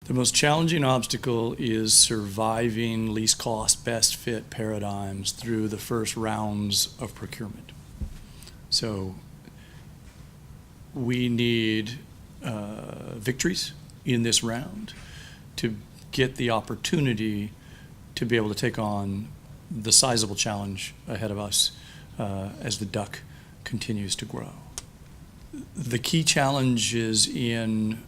The most challenging obstacle is surviving least cost, best fit paradigms through the first rounds of procurement. So we need victories in this round to get the opportunity to be able to take on the sizable challenge ahead of us as the duck continues to grow. The key challenge is in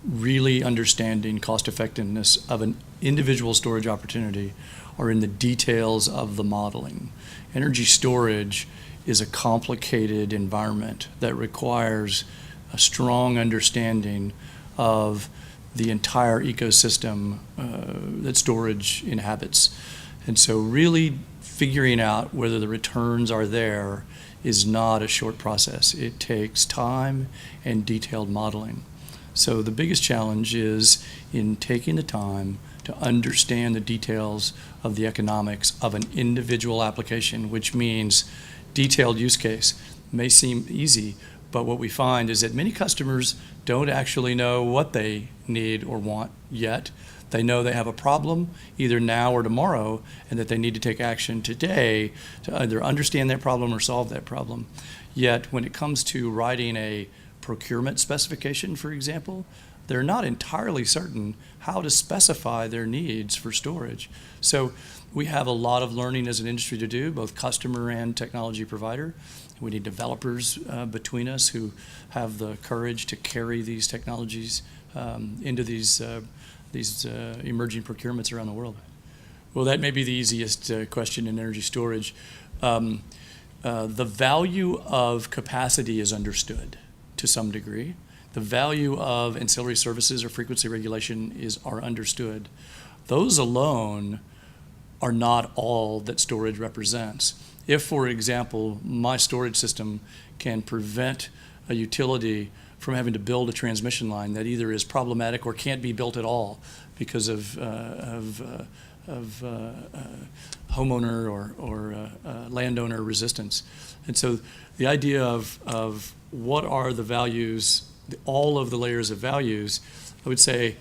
really understanding cost effectiveness of an individual storage opportunity or in the details of the modeling. Energy storage is a complicated environment that requires a strong understanding of the entire ecosystem that storage inhabits. And so really figuring out whether the returns are there is not a short process. It takes time and detailed modeling. So the biggest challenge is in taking the time to understand the details of the economics of an individual application, which means detailed use case. May seem easy, but what we find is that many customers don't actually know what they need or want yet. They know they have a problem either now or tomorrow, and that they need to take action today to either understand that problem or solve that problem. Yet when it comes to writing a procurement specification, for example, they're not entirely certain how to specify their needs for storage. So we have a lot of learning as an industry to do, both customer and technology provider. We need developers between us who have the courage to carry these technologies into these emerging procurements around the world. Well, that may be the easiest question in energy storage. The value of capacity is understood to some degree. The value of ancillary services or frequency regulation are understood. Those alone are not all that storage represents. If, for example, my storage system can prevent a utility from having to build a transmission line that either is problematic or can't be built at all because of homeowner or landowner resistance. And so the idea of what are the values, all of the layers of values, I would say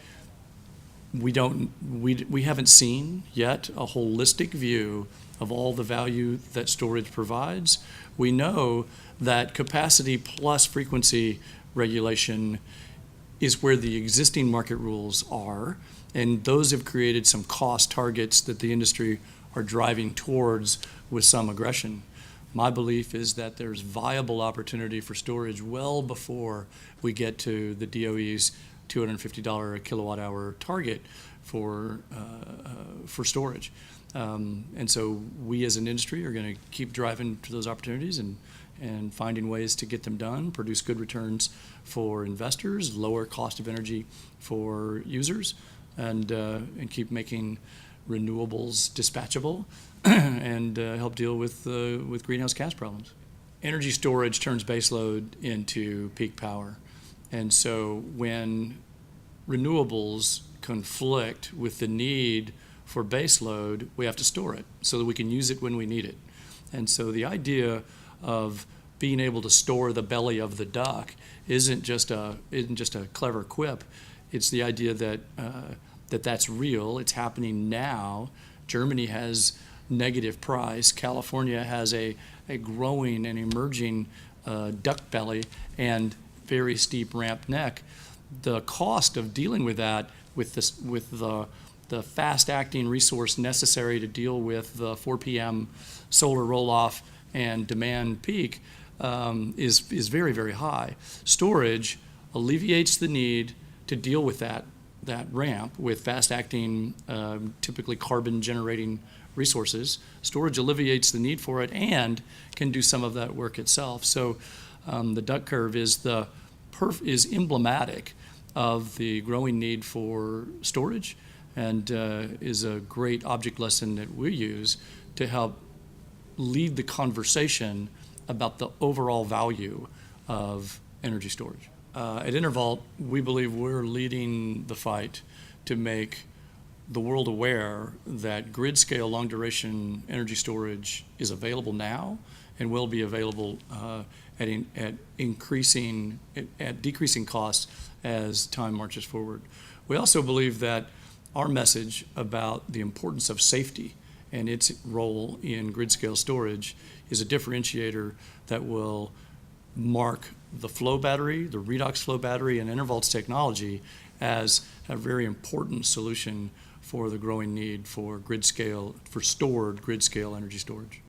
we haven't seen yet a holistic view of all the value that storage provides. We know that capacity plus frequency regulation is where the existing market rules are, and those have created some cost targets that the industry are driving towards with some aggression. My belief is that there's viable opportunity for storage well before we get to the DOE's $250 a kilowatt hour target for storage. And so we as an industry are going to keep driving to those opportunities and finding ways to get them done, produce good returns for investors, lower cost of energy for users, and keep making renewables dispatchable and help deal with greenhouse gas problems. Energy storage turns baseload into peak power. And so when renewables conflict with the need for baseload, we have to store it so that we can use it when we need it. And so the idea of being able to store the belly of the duck isn't just a clever quip. It's the idea that that's real. It's happening now. Germany has negative price. California has a growing and emerging duck belly and very steep ramp neck. The cost of dealing with that, with the fast-acting resource necessary to deal with the 4 p.m. solar roll-off and demand peak, is very, very high. Storage alleviates the need to deal with that ramp with fast-acting, typically carbon-generating resources. Storage alleviates the need for it and can do some of that work itself. So the duck curve is emblematic of the growing need for storage, and is a great object lesson that we use to help lead the conversation about the overall value of energy storage. At Enervault, we believe we're leading the fight to make the world aware that grid-scale long-duration energy storage is available now and will be available at decreasing costs as time marches forward. We also believe that our message about the importance of safety and its role in grid-scale storage is a differentiator that will mark the flow battery, the redox flow battery, and Enervault's technology as a very important solution for the growing need for grid-scale, for stored grid-scale energy storage.